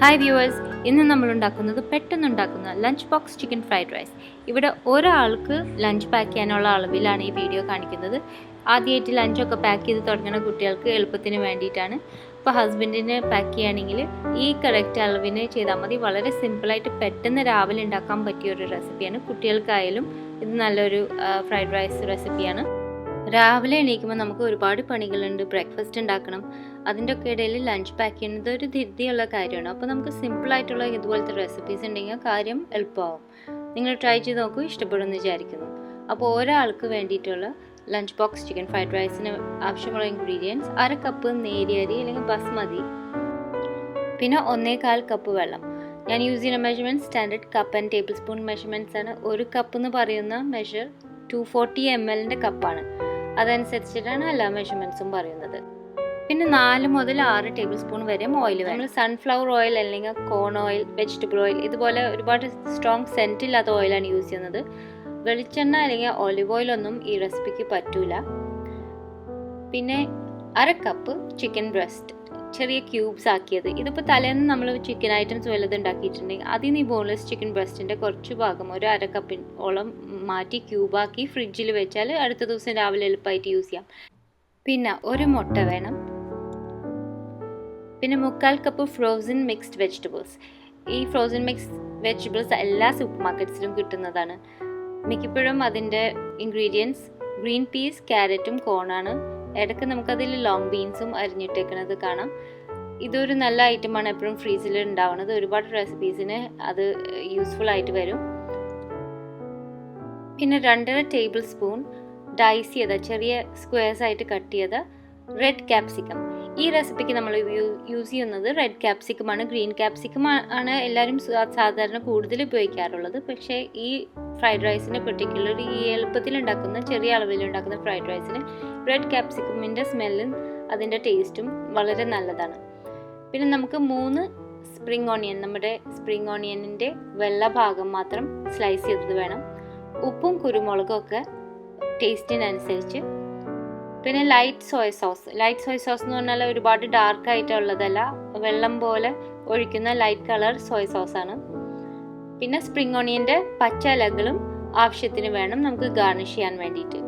Hi viewers, ഇന്ന് നമ്മൾ ഉണ്ടാക്കുന്നത് പെട്ടെന്നുണ്ടാക്കുന്ന lunch box chicken fried rice. ഇവിടെ ഒരാൾക്ക് ലഞ്ച് പാക്ക് ചെയ്യാനുള്ള അളവിലാണ് ഈ വീഡിയോ കാണിക്കുന്നത്. ആദ്യമായിട്ട് ലഞ്ചൊക്കെ പാക്ക് ചെയ്ത് തുടങ്ങുന്ന കുട്ടികൾക്ക് എളുപ്പത്തിന് വേണ്ടിയിട്ടാണ്. ഇപ്പോൾ ഹസ്ബൻഡിന് പാക്ക് ചെയ്യുകയാണെങ്കിൽ ഈ കറക്റ്റ് അളവിന് ചെയ്താൽ മതി. വളരെ സിമ്പിളായിട്ട് പെട്ടെന്ന് രാവിലെ ഉണ്ടാക്കാൻ പറ്റിയ ഒരു റെസിപ്പിയാണ്. കുട്ടികൾക്കായാലും ഇത് നല്ലൊരു ഫ്രൈഡ് റൈസ് റെസിപ്പിയാണ്. രാവിലെ എണീക്കുമ്പോൾ നമുക്ക് ഒരുപാട് പണികളുണ്ട്. ബ്രേക്ക്ഫാസ്റ്റ് ഉണ്ടാക്കണം, അതിൻ്റെ ഒക്കെ ഇടയിൽ ലഞ്ച് പാക്ക് ചെയ്യുന്നത് ഒരു ധൃതിയുള്ള കാര്യമാണ്. അപ്പോൾ നമുക്ക് സിമ്പിളായിട്ടുള്ള ഇതുപോലത്തെ റെസിപ്പീസ് ഉണ്ടെങ്കിൽ കാര്യം എളുപ്പമാവും. നിങ്ങൾ ട്രൈ ചെയ്ത് നോക്കൂ, ഇഷ്ടപ്പെടുമെന്ന് വിചാരിക്കുന്നു. അപ്പോൾ ഒരാൾക്ക് വേണ്ടിയിട്ടുള്ള ലഞ്ച് ബോക്സ് ചിക്കൻ ഫ്രൈഡ് റൈസിന് ആവശ്യമുള്ള ഇൻഗ്രീഡിയൻസ്: 1/2 കപ്പ് നേരിയ അരി അല്ലെങ്കിൽ ബസ്മതി, പിന്നെ 1/4 കപ്പ് വെള്ളം. ഞാൻ യൂസ് ചെയ്യുന്ന measurement standard cup and table spoon measurements ആണ്. ഒരു കപ്പ് എന്ന് പറയുന്ന മെഷർ 240 ml കപ്പാണ്. അതനുസരിച്ചിട്ടാണ് എല്ലാ മെഷർമെൻറ്റ്സും പറയുന്നത്. പിന്നെ 4 മുതൽ 6 ടേബിൾ സ്പൂൺ വരെ ഓയിൽ വേണം. നമ്മൾ സൺഫ്ലവർ ഓയിൽ അല്ലെങ്കിൽ കോൺ ഓയിൽ, വെജിറ്റബിൾ ഓയിൽ, ഇതുപോലെ ഒരുപാട് സ്ട്രോങ് സെൻറ്റ് ഇല്ലാത്ത ഓയിലാണ് യൂസ് ചെയ്യുന്നത്. വെളിച്ചെണ്ണ അല്ലെങ്കിൽ ഒലിവ് ഓയിലൊന്നും ഈ റെസിപ്പിക്ക് പറ്റൂല. പിന്നെ 1/2 കപ്പ് ചിക്കൻ ബ്രസ്റ്റ്, ചെറിയ ക്യൂബ്സ് ആക്കിയത്. ഇതിപ്പോൾ തലേന്ന് നമ്മൾ ചിക്കൻ ഐറ്റംസ് വല്ലതും ഉണ്ടാക്കിയിട്ടുണ്ടെങ്കിൽ അതിൽ നിന്ന് ഈ ബോൺലെസ് ചിക്കൻ ബ്രസ്റ്റിൻ്റെ കുറച്ച് ഭാഗം ഒരു 1/2 കപ്പോളം മാറ്റി ക്യൂബാക്കി ഫ്രിഡ്ജിൽ വെച്ചാൽ അടുത്ത ദിവസം രാവിലെ എളുപ്പമായിട്ട് യൂസ് ചെയ്യാം. പിന്നെ ഒരു മുട്ട വേണം. പിന്നെ 3/4 കപ്പ് ഫ്രോസൺ മിക്സ്ഡ് വെജിറ്റബിൾസ്. ഈ ഫ്രോസൺ മിക്സ്ഡ് വെജിറ്റബിൾസ് എല്ലാ സൂപ്പർ മാർക്കറ്റ്സിലും കിട്ടുന്നതാണ്. മിക്കപ്പോഴും അതിൻ്റെ ഇൻഗ്രീഡിയൻസ് ഗ്രീൻ പീസ്, ക്യാരറ്റും കോണാണ്. ഇടയ്ക്ക് നമുക്കതിൽ ലോങ് ബീൻസും അരിഞ്ഞിട്ടേക്കുന്നത് കാണാം. ഇതൊരു നല്ല ഐറ്റമാണ്, എപ്പോഴും ഫ്രീസിൽ ഉണ്ടാവുന്നത്. ഒരുപാട് റെസിപ്പീസിന് അത് യൂസ്ഫുൾ ആയിട്ട് വരും. പിന്നെ 2.5 ടേബിൾ സ്പൂൺ ഡൈസ് ചെയ്ത ചെറിയ സ്ക്വയർസ് ആയിട്ട് കട്ട് ചെയ്ത റെഡ് ക്യാപ്സിക്കം. ഈ റെസിപ്പിക്ക് നമ്മൾ യൂസ് ചെയ്യുന്നത് റെഡ് ക്യാപ്സിക്കമാണ്. ഗ്രീൻ ക്യാപ്സിക്കം ആണ് എല്ലാവരും സാധാരണ കൂടുതൽ ഉപയോഗിക്കാറുള്ളത്. പക്ഷേ ഈ ഫ്രൈഡ് റൈസിന് പെർട്ടിക്കുലർ ഈ എളുപ്പത്തിൽ ഉണ്ടാക്കുന്ന ചെറിയ അളവിൽ ഉണ്ടാക്കുന്ന ഫ്രൈഡ് റൈസിന് റെഡ് ക്യാപ്സിക്കമിൻ്റെ സ്മെല്ലും അതിൻ്റെ ടേസ്റ്റും വളരെ നല്ലതാണ്. പിന്നെ നമുക്ക് 3 സ്പ്രിംഗ് ഓണിയൻ, നമ്മുടെ സ്പ്രിംഗ് ഓണിയനിൻ്റെ വെള്ള ഭാഗം മാത്രം സ്ലൈസ് ചെയ്തത് വേണം. ഉപ്പും കുരുമുളകും ഒക്കെ ടേസ്റ്റിനനുസരിച്ച്. പിന്നെ ലൈറ്റ് സോയ സോസ് എന്ന് പറഞ്ഞാൽ ഒരുപാട് ഡാർക്ക് ആയിട്ടുള്ളതല്ല, വെള്ളം പോലെ ഒഴിക്കുന്ന ലൈറ്റ് കളർ സോയ സോസാണ്. പിന്നെ സ്പ്രിംഗ് ഓണിയൻ്റെ പച്ച ഇലകളും ആവശ്യത്തിന് വേണം നമുക്ക് ഗാർണിഷ് ചെയ്യാൻ വേണ്ടിയിട്ട്.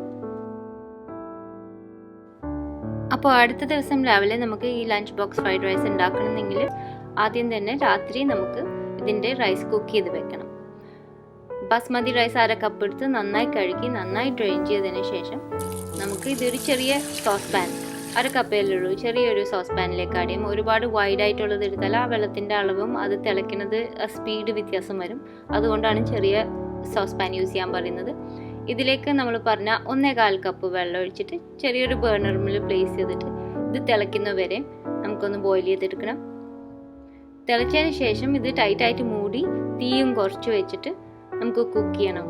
അപ്പോൾ അടുത്ത ദിവസം രാവിലെ നമുക്ക് ഈ ലഞ്ച് ബോക്സ് ഫ്രൈഡ് റൈസ് ഉണ്ടാക്കണമെങ്കിൽ ആദ്യം തന്നെ രാത്രി നമുക്ക് ഇതിൻ്റെ റൈസ് കുക്ക് ചെയ്ത് വെക്കണം. ബസ്മതി റൈസ് 1/2 കപ്പ് എടുത്ത് നന്നായി കഴുകി നന്നായി ഡ്രെയിൻ ചെയ്തതിന് ശേഷം നമുക്ക് ഇതൊരു ചെറിയ സോസ് പാൻ, 1/2 കപ്പേലുള്ളൂ, ചെറിയൊരു സോസ് പാനിലേക്ക് ആഡ് ചെയ്യും. ഒരുപാട് വൈഡ് ആയിട്ടുള്ളത് എടുത്താൽ ആ വെള്ളത്തിൻ്റെ അളവും അത് തിളയ്ക്കുന്നത് സ്പീഡ് വ്യത്യാസം വരും. അതുകൊണ്ടാണ് ചെറിയ സോസ് പാൻ യൂസ് ചെയ്യാൻ പറയുന്നത്. ഇതിലേക്ക് നമ്മൾ പറഞ്ഞ 1/4 കപ്പ് വെള്ളം ഒഴിച്ചിട്ട് ചെറിയൊരു ബേർണറിൽ പ്ലേസ് ചെയ്തിട്ട് ഇത് തിളയ്ക്കുന്നവരെ നമുക്കൊന്ന് ബോയിൽ ചെയ്തെടുക്കണം. തിളച്ചതിന് ശേഷം ഇത് ടൈറ്റായിട്ട് മൂടി തീയും കുറച്ച് വെച്ചിട്ട് നമുക്ക് കുക്ക് ചെയ്യണം.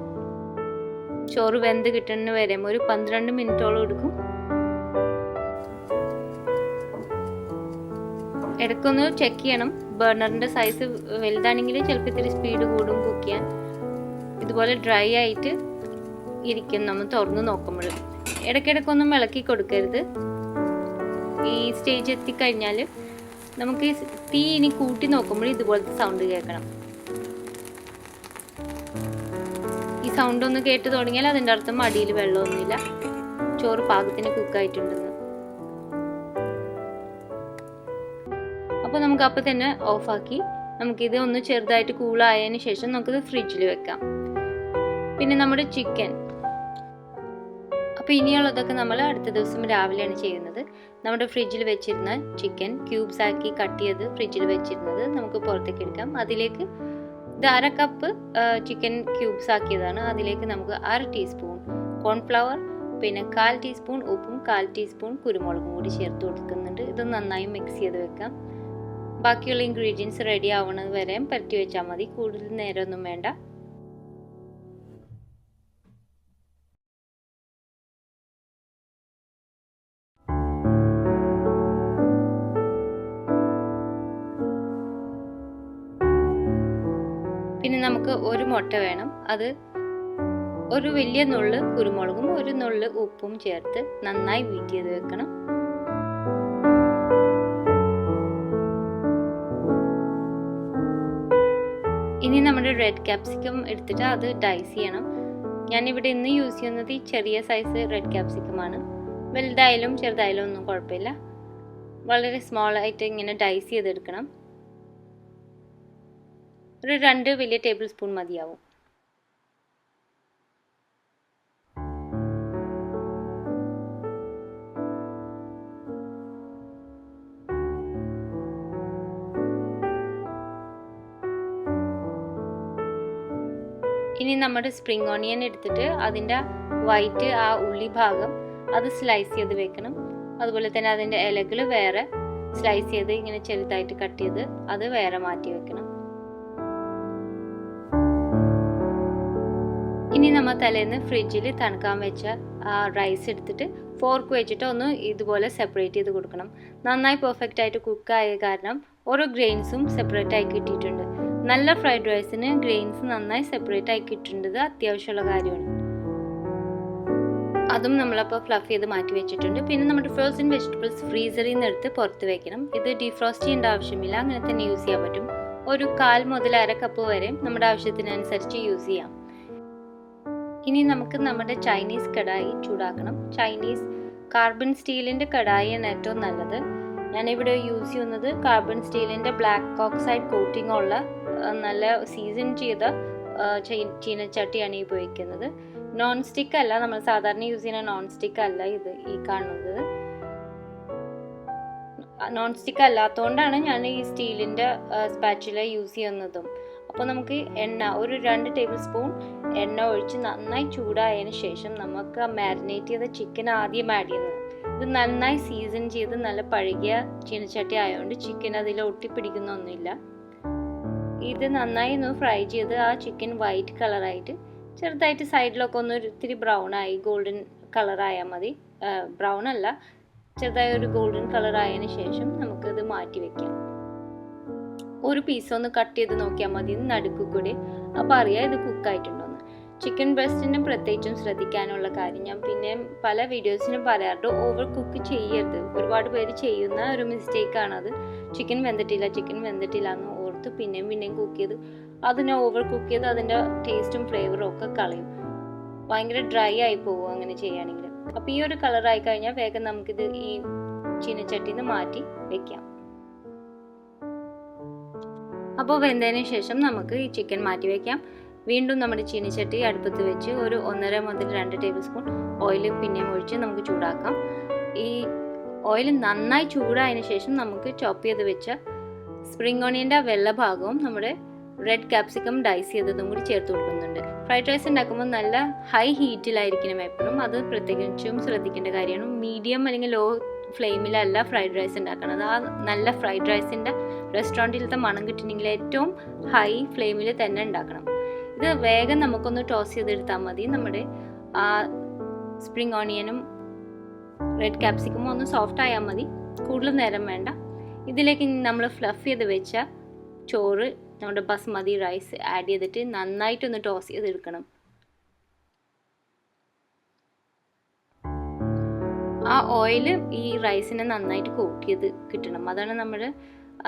ചോറ് വെന്ത് കിട്ടുന്ന വരെ ഒരു 12 മിനിറ്റോളം എടുക്കും. ഇടയ്ക്കൊന്ന് ചെക്ക് ചെയ്യണം. ബേർണറിൻ്റെ സൈസ് വലുതാണെങ്കിൽ ചിലപ്പോൾ ഇത്തിരി സ്പീഡ് കൂടും കുക്ക് ചെയ്യാൻ. ഇതുപോലെ ഡ്രൈ ആയിട്ട് ഇരിക്കും നമ്മൾ തുറന്ന് നോക്കുമ്പോൾ. ഇടയ്ക്കിടയ്ക്കൊന്നും ഇളക്കി കൊടുക്കരുത്. ഈ സ്റ്റേജ് എത്തിക്കഴിഞ്ഞാൽ നമുക്ക് തീ ഇനി കൂട്ടി നോക്കുമ്പോൾ ഇതുപോലത്തെ സൗണ്ട് കേൾക്കണം. ഈ സൗണ്ട് ഒന്ന് കേട്ട് തുടങ്ങിയാൽ അതിൻ്റെ അർത്ഥം അടിയിൽ വെള്ളമൊന്നുമില്ല, ചോറ് പാകത്തിന് കുക്കായിട്ടുണ്ടെന്ന്. അപ്പോൾ നമുക്ക് അപ്പം തന്നെ ഓഫാക്കി നമുക്കിത് ഒന്ന് ചെറുതായിട്ട് കൂളായതിന് ശേഷം നമുക്കിത് ഫ്രിഡ്ജിൽ വെക്കാം. പിന്നെ നമ്മുടെ ചിക്കൻ, അപ്പോൾ ഇനിയുള്ളതൊക്കെ നമ്മൾ അടുത്ത ദിവസം രാവിലെയാണ് ചെയ്യുന്നത്. നമ്മുടെ ഫ്രിഡ്ജിൽ വെച്ചിരുന്ന ചിക്കൻ ക്യൂബ്സ് ആക്കി കട്ട് ചെയ്ത് ഫ്രിഡ്ജിൽ വെച്ചിരുന്നത് നമുക്ക് പുറത്തേക്ക് എടുക്കാം. അതിലേക്ക് ഇത് 1/2 കപ്പ് ചിക്കൻ ക്യൂബ്സ് ആക്കിയതാണ്. അതിലേക്ക് നമുക്ക് 1/2 ടീസ്പൂൺ കോൺഫ്ലവർ, പിന്നെ 1/4 ടീസ്പൂൺ ഉപ്പും 1/4 ടീസ്പൂൺ കുരുമുളകും കൂടി ചേർത്ത് കൊടുക്കുന്നുണ്ട്. ഇത് നന്നായി മിക്സ് ചെയ്ത് വെക്കാം. ബാക്കിയുള്ള ഇൻഗ്രീഡിയൻസ് റെഡി ആവുന്നത് വരെ പരത്തി വെച്ചാൽ മതി, കൂടുതൽ നേരമൊന്നും വേണ്ട. പിന്നെ നമുക്ക് ഒരു മുട്ട വേണം. അത് ഒരു വലിയ നുള്ള് കുരുമുളകും ഒരു നുള്ള് ഉപ്പും ചേർത്ത് നന്നായി ബീറ്റ് ചെയ്ത് വെക്കണം. ഇനി നമ്മുടെ റെഡ് ക്യാപ്സിക്കം എടുത്തിട്ട് അത് ഡൈസ് ചെയ്യണം. ഞാനിവിടെ ഇന്ന് യൂസ് ചെയ്യുന്നത് ഈ ചെറിയ സൈസ് റെഡ് ക്യാപ്സിക്കമാണ്. വലുതായാലും ചെറുതായാലും ഒന്നും കുഴപ്പമില്ല. വളരെ സ്മോൾ ആയിട്ട് ഇങ്ങനെ ഡൈസ് ചെയ്തെടുക്കണം. ഒരു 2 വലിയ ടേബിൾ സ്പൂൺ മതിയാവും. ഇനി നമ്മുടെ സ്പ്രിംഗ് ഓണിയൻ എടുത്തിട്ട് അതിൻ്റെ വൈറ്റ് ആ ഉള്ളി ഭാഗം അത് സ്ലൈസ് ചെയ്ത് വെക്കണം. അതുപോലെ തന്നെ അതിൻ്റെ ഇലകൾ വേറെ സ്ലൈസ് ചെയ്ത് ഇങ്ങനെ ചെറുതായിട്ട് കട്ട് ചെയ്ത് അത് വേറെ മാറ്റി വെക്കണം. ഇനി നമ്മൾ തലേന്ന് ഫ്രിഡ്ജിൽ തണുക്കാൻ വെച്ച റൈസ് എടുത്തിട്ട് ഫോർക്ക് വെച്ചിട്ട് ഒന്ന് ഇതുപോലെ സെപ്പറേറ്റ് ചെയ്ത് കൊടുക്കണം. നന്നായി പെർഫെക്റ്റ് ആയിട്ട് കുക്കായ കാരണം ഓരോ ഗ്രെയിൻസും സെപ്പറേറ്റ് ആയി കിട്ടിയിട്ടുണ്ട്. നല്ല ഫ്രൈഡ് റൈസിന് ഗ്രെയിൻസ് നന്നായി സെപ്പറേറ്റ് ആയി കിട്ടേണ്ടത് അത്യാവശ്യമുള്ള കാര്യമാണ്. അതും നമ്മളപ്പോൾ ഫ്ലഫ് ചെയ്ത് മാറ്റി വെച്ചിട്ടുണ്ട്. പിന്നെ നമ്മുടെ ഫ്രോസൺ വെജിറ്റബിൾസ് ഫ്രീസറിൽ നിന്ന് എടുത്ത് പുറത്ത് വെക്കണം. ഇത് ഡീഫ്രോസ്റ്റ് ചെയ്യേണ്ട ആവശ്യമില്ല, അങ്ങനെ തന്നെ യൂസ് ചെയ്യാൻ പറ്റും. ഒരു 1/4 മുതൽ 1/2 കപ്പ് വരെ നമ്മുടെ ആവശ്യത്തിനനുസരിച്ച് യൂസ് ചെയ്യാം. ഇനി നമുക്ക് നമ്മുടെ ചൈനീസ് കടായി ചൂടാക്കണം. ചൈനീസ് കാർബൺ സ്റ്റീലിൻ്റെ കടായിയാണ് ഏറ്റവും നല്ലത്. ഞാനിവിടെ യൂസ് ചെയ്യുന്നത് കാർബൺ സ്റ്റീലിൻ്റെ ബ്ലാക്ക് ഓക്സൈഡ് കോട്ടിംഗ് ഉള്ള നല്ല സീസൺ ചെയ്ത ചീനച്ചട്ടിയാണ് ഈ ഉപയോഗിക്കുന്നത്. നോൺ സ്റ്റിക്ക് അല്ല, നമ്മൾ സാധാരണ യൂസ് ചെയ്യുന്ന നോൺ സ്റ്റിക്ക് അല്ല ഇത് ഈ കാണുന്നത്. നോൺ സ്റ്റിക്ക് അല്ലാത്തതുകൊണ്ടാണ് ഞാൻ ഈ സ്റ്റീലിൻ്റെ സ്പാച്ചുല യൂസ് ചെയ്യുന്നതും. അപ്പോൾ നമുക്ക് എണ്ണ ഒരു 2 ടേബിൾ സ്പൂൺ എണ്ണ ഒഴിച്ച് നന്നായി ചൂടായതിന് ശേഷം നമുക്ക് മാരിനേറ്റ് ചെയ്ത ചിക്കൻ ആദ്യം ആഡ് ചെയ്യുന്നത്. ഇത് നന്നായി സീസൺ ചെയ്ത് നല്ല പഴകിയ ചീനച്ചട്ടി ആയതുകൊണ്ട് ചിക്കൻ അതിൽ ഒട്ടിപ്പിടിക്കുന്നൊന്നുമില്ല. ഇത് നന്നായി ഒന്ന് ഫ്രൈ ചെയ്ത് ആ ചിക്കൻ വൈറ്റ് കളറായിട്ട് ചെറുതായിട്ട് സൈഡിലൊക്കെ ഒന്ന് ഇത്തിരി ബ്രൗൺ ആയി ഗോൾഡൻ കളറായാൽ മതി. ബ്രൗൺ അല്ല, ചെറുതായി ഒരു ഗോൾഡൻ കളറായതിനു ശേഷം നമുക്കിത് മാറ്റി വെക്കാം. ഒരു പീസ് ഒന്ന് കട്ട് ചെയ്ത് നോക്കിയാൽ മതി നടുക്ക് കൂടി. അപ്പോൾ അറിയാം ഇത് കുക്കായിട്ടുണ്ടോന്ന്. ചിക്കൻ ബ്രസ്റ്റിന് പ്രത്യേകിച്ചും ശ്രദ്ധിക്കാനുള്ള കാര്യം ഞാൻ പിന്നെ പല വീഡിയോസിനും പറയാറുണ്ട്, ഓവർ കുക്ക് ചെയ്യരുത്. ഒരുപാട് പേര് ചെയ്യുന്ന ഒരു മിസ്റ്റേക്കാണത്. ചിക്കൻ വെന്തിട്ടില്ല എന്ന് ഓർത്ത് പിന്നെയും കുക്ക് ചെയ്ത് അതിനെ ഓവർ കുക്ക് ചെയ്ത് അതിൻ്റെ ടേസ്റ്റും ഫ്ലേവറും ഒക്കെ കളയും. ഭയങ്കര ഡ്രൈ ആയി പോകും അങ്ങനെ ചെയ്യുകയാണെങ്കിൽ. അപ്പോൾ ഈ ഒരു കളറായി കഴിഞ്ഞാൽ വേഗം നമുക്കിത് ഈ ചീനച്ചട്ടിയിൽ നിന്ന് മാറ്റി വെക്കാം. അപ്പോൾ വെന്തതിന് ശേഷം നമുക്ക് ഈ ചിക്കൻ മാറ്റി വയ്ക്കാം. വീണ്ടും നമ്മുടെ ചീനച്ചട്ടി അടുപ്പത്ത് വെച്ച് ഒരു 1.5 മുതൽ 2 ടേബിൾ സ്പൂൺ ഓയിൽ പിന്നെയും ഒഴിച്ച് നമുക്ക് ചൂടാക്കാം. ഈ ഓയിൽ നന്നായി ചൂടായതിനു ശേഷം നമുക്ക് ചോപ്പ് ചെയ്ത് വെച്ച സ്പ്രിംഗ് ഓണിയൻ്റെ വെള്ള ഭാഗവും നമ്മുടെ റെഡ് ക്യാപ്സിക്കം ഡൈസ് ചെയ്തതും കൂടി ചേർത്ത് കൊടുക്കുന്നുണ്ട്. ഫ്രൈഡ് റൈസ് ഉണ്ടാക്കുമ്പോൾ നല്ല ഹൈ ഹീറ്റിലായിരിക്കണം എപ്പോഴും. അത് പ്രത്യേകിച്ചും ശ്രദ്ധിക്കേണ്ട കാര്യമാണ്. മീഡിയം അല്ലെങ്കിൽ ലോ ഫ്ലെയിമിലല്ല ഫ്രൈഡ് റൈസ് ഉണ്ടാക്കുന്നത്. ആ നല്ല ഫ്രൈഡ് റൈസിൻ്റെ റെസ്റ്റോറൻറ്റിലത്തെ മണം കിട്ടണമെങ്കിൽ ഏറ്റവും ഹൈ ഫ്ലെയിമിൽ തന്നെ ഉണ്ടാക്കണം. ഇത് വേഗം നമുക്കൊന്ന് ടോസ് ചെയ്തെടുത്താൽ മതി. നമ്മുടെ ആ സ്പ്രിംഗ് ഓണിയനും റെഡ് ക്യാപ്സിക്കമും ഒന്ന് സോഫ്റ്റ് ആയാൽ മതി, കൂടുതൽ നേരം വേണ്ട. ഇതിലേക്ക് നമ്മൾ ഫ്ലഫ് ചെയ്ത് വെച്ച ചോറ്, നമ്മുടെ ബസ്മതി റൈസ് ആഡ് ചെയ്തിട്ട് നന്നായിട്ടൊന്ന് ടോസ് ചെയ്തെടുക്കണം. ആ ഓയിൽ ഈ റൈസിനെ നന്നായിട്ട് കോട്ട് ചെയ്ത് കിട്ടണം. അതാണ്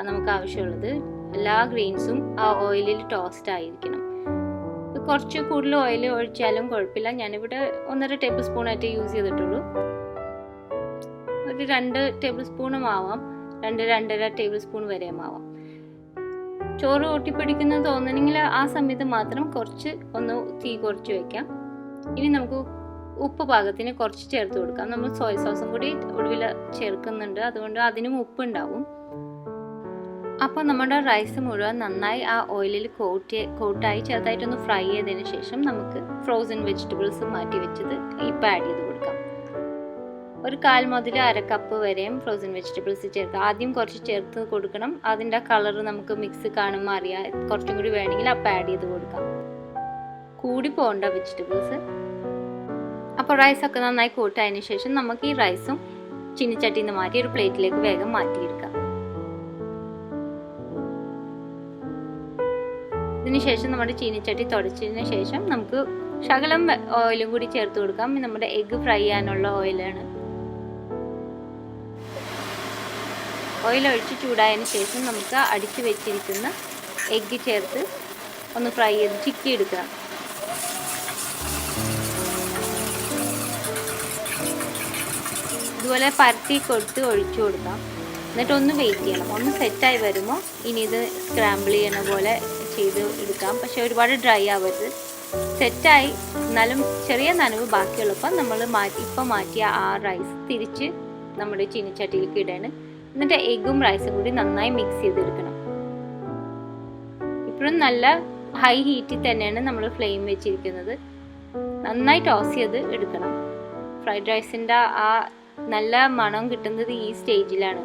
നമുക്ക് ആവശ്യമുള്ളത്. എല്ലാ ഗ്രെയിൻസും ആ ഓയിലിൽ ടോസ്റ്റ് ആയിരിക്കണം. കുറച്ച് കൂടുതൽ ഓയിൽ ഒഴിച്ചാലും കുഴപ്പമില്ല. ഞാനിവിടെ 1.5 ടേബിൾ സ്പൂണായിട്ട് യൂസ് ചെയ്തിട്ടുള്ളൂ. ഒരു 2 ടേബിൾ സ്പൂണും ആവാം, 2-2.5 ടേബിൾ സ്പൂൺ വരെയും ആവാം. ചോറ് ഒട്ടിപ്പിടിക്കുന്നത് തോന്നണമെങ്കിൽ ആ സമയത്ത് മാത്രം കുറച്ച് ഒന്ന് തീ കുറച്ച് വയ്ക്കാം. ഇനി നമുക്ക് ഉപ്പ് പാകത്തിന് കുറച്ച് ചേർത്ത് കൊടുക്കാം. നമ്മൾ സോയ സോസും കൂടി ഒടുവിൽ ചേർക്കുന്നുണ്ട്, അതുകൊണ്ട് അതിനും ഉപ്പ് ഉണ്ടാവും. അപ്പോൾ നമ്മുടെ റൈസ് മുഴുവൻ നന്നായി ആ ഓയിലിൽ കോട്ടായി ചെറുതായിട്ടൊന്ന് ഫ്രൈ ചെയ്തതിന് ശേഷം നമുക്ക് ഫ്രോസൺ വെജിറ്റബിൾസ് മാറ്റി വെച്ചത് ഇപ്പം ആഡ് ചെയ്ത് കൊടുക്കാം. ഒരു 1/4 മുതൽ 1/2 കപ്പ് വരെയും ഫ്രോസൺ വെജിറ്റബിൾസ് ചേർക്കുക. ആദ്യം കുറച്ച് ചേർത്ത് കൊടുക്കണം. അതിൻ്റെ കളർ നമുക്ക് മിക്സ് കാണുമ്പോൾ അറിയാം. കുറച്ചും കൂടി വേണമെങ്കിൽ അപ്പം ആഡ് ചെയ്ത് കൊടുക്കാം. കൂടി പോകേണ്ട വെജിറ്റബിൾസ്. അപ്പോൾ റൈസൊക്കെ നന്നായി കോട്ടായതിനു ശേഷം നമുക്ക് ഈ റൈസും ചീനച്ചട്ടിയിൽ നിന്ന് മാറ്റി ഒരു പ്ലേറ്റിലേക്ക് വേഗം മാറ്റിയെടുക്കാം. ഇതിനുശേഷം നമ്മുടെ ചീനച്ചട്ടി തുടച്ചതിന് ശേഷം നമുക്ക് ശകലം ഓയിലും കൂടി ചേർത്ത് കൊടുക്കാം. നമ്മുടെ എഗ്ഗ് ഫ്രൈ ചെയ്യാനുള്ള ഓയിലാണ്. ഓയിൽ ഒഴിച്ച് ചൂടായതിന് ശേഷം നമുക്ക് അടിച്ചു വെച്ചിരിക്കുന്ന എഗ്ഗ് ചേർത്ത് ഒന്ന് ഫ്രൈ ചെയ്ത് ചിക്കി എടുക്കണം. ഇതുപോലെ പരത്തി കൊടുത്ത് ഒഴിച്ചു കൊടുക്കാം. എന്നിട്ട് ഒന്ന് വെയിറ്റ് ചെയ്യണം. ഒന്ന് സെറ്റായി വരുമ്പോൾ ഇനി ഇത് സ്ക്രാമ്പിൾ ചെയ്യണ പോലെ ചെയ്ത് എടുക്കാം. പക്ഷെ ഒരുപാട് ഡ്രൈ ആവരുത്. സെറ്റായി എന്നാലും ചെറിയ നനവ് ബാക്കിയുള്ളപ്പോൾ നമ്മൾ മാറ്റിയ ആ റൈസ് തിരിച്ച് നമ്മുടെ ചീനിച്ചട്ടിയിലേക്ക് ഇടാണ്. എന്നിട്ട് എഗ്ഗും റൈസും കൂടി നന്നായി മിക്സ് ചെയ്തെടുക്കണം. ഇപ്പോഴും നല്ല ഹൈ ഹീറ്റിൽ തന്നെയാണ് നമ്മൾ ഫ്ലെയിം വെച്ചിരിക്കുന്നത്. നന്നായി ടോസ് ചെയ്ത് എടുക്കണം. ഫ്രൈഡ് റൈസിൻ്റെ ആ നല്ല മണം കിട്ടുന്നത് ഈ സ്റ്റേജിലാണ്.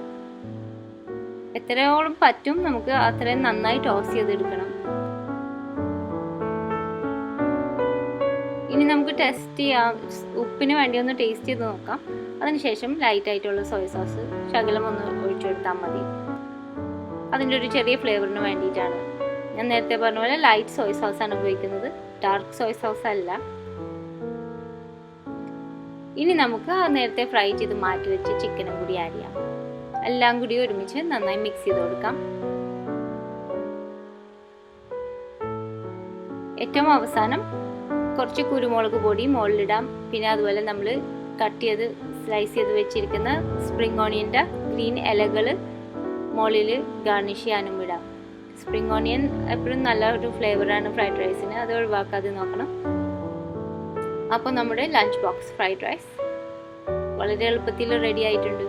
എത്രയോളം പറ്റും നമുക്ക് അത്രയും നന്നായി ടോസ് ചെയ്തെടുക്കണം. ഇനി നമുക്ക് ടെസ്റ്റ് ചെയ്യാം. ഉപ്പിന് വേണ്ടി ഒന്ന് ടേസ്റ്റ് ചെയ്ത് നോക്കാം. അതിനുശേഷം ലൈറ്റ് ആയിട്ടുള്ള സോയ സോസ് ശകലം ഒന്ന് ഒഴിച്ചെടുത്താൽ മതി. അതിൻ്റെ ഒരു ചെറിയ ഫ്ലേവറിന് വേണ്ടിയിട്ടാണ്. ഞാൻ നേരത്തെ പറഞ്ഞ പോലെ ലൈറ്റ് സോയ സോസാണ് ഉപയോഗിക്കുന്നത്, ഡാർക്ക് സോയ സോസ് അല്ല. ഇനി നമുക്ക് നേരത്തെ ഫ്രൈ ചെയ്ത് മാറ്റി വെച്ച് ചിക്കനും കൂടി ആഡ് ചെയ്യാം. എല്ലാം കൂടി ഒരുമിച്ച് നന്നായി മിക്സ് ചെയ്ത് കൊടുക്കാം. ഏറ്റവും അവസാനം കുറച്ച് കുരുമുളക് പൊടി മുകളിലിടാം. പിന്നെ അതുപോലെ നമ്മൾ കട്ട് ചെയ്ത് സ്ലൈസ് ചെയ്ത് വെച്ചിരിക്കുന്ന സ്പ്രിംഗ് ഓണിയൻ്റെ ഗ്രീൻ ഇലകൾ മുകളിൽ ഗാർണിഷ് ചെയ്യാനും ഇടാം. സ്പ്രിംഗ് ഓണിയൻ എപ്പോഴും നല്ല ഒരു ഫ്ലേവറാണ് ഫ്രൈഡ് റൈസിന്, അത് ഒഴിവാക്കാതെ നോക്കണം. അപ്പോൾ നമ്മുടെ ലഞ്ച് ബോക്സ് ഫ്രൈഡ് റൈസ് വളരെ എളുപ്പത്തിൽ റെഡി ആയിട്ടുണ്ട്.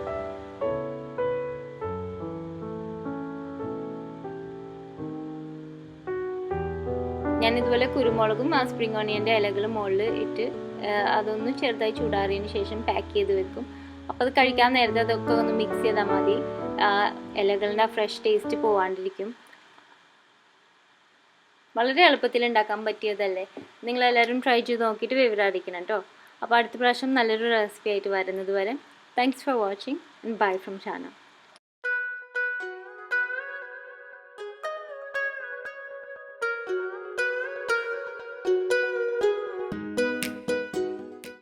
ഞാനിതുപോലെ കുരുമുളകും ആ സ്പ്രിംഗ് ഓണിയൻ്റെ ഇലകളും മുകളിൽ ഇട്ട് അതൊന്ന് ചെറുതായി ചൂടാറിയതിന് ശേഷം പാക്ക് ചെയ്ത് വെക്കും. അപ്പോൾ അത് കഴിക്കാൻ നേരത്തെ അതൊക്കെ ഒന്ന് മിക്സ് ചെയ്താൽ മതി. ഇലകളുടെ ഫ്രഷ് ടേസ്റ്റ് പോവാണ്ടിരിക്കും. വളരെ എളുപ്പത്തിൽ ഉണ്ടാക്കാൻ പറ്റിയതല്ലേ. നിങ്ങളെല്ലാവരും ട്രൈ ചെയ്ത് നോക്കിയിട്ട് വിവരം അറിയിക്കണം കേട്ടോ. അപ്പോൾ അടുത്ത പ്രാവശ്യം നല്ലൊരു റെസിപ്പി ആയിട്ട് വരുന്നത് വരെ thanks for watching and bye from Shana.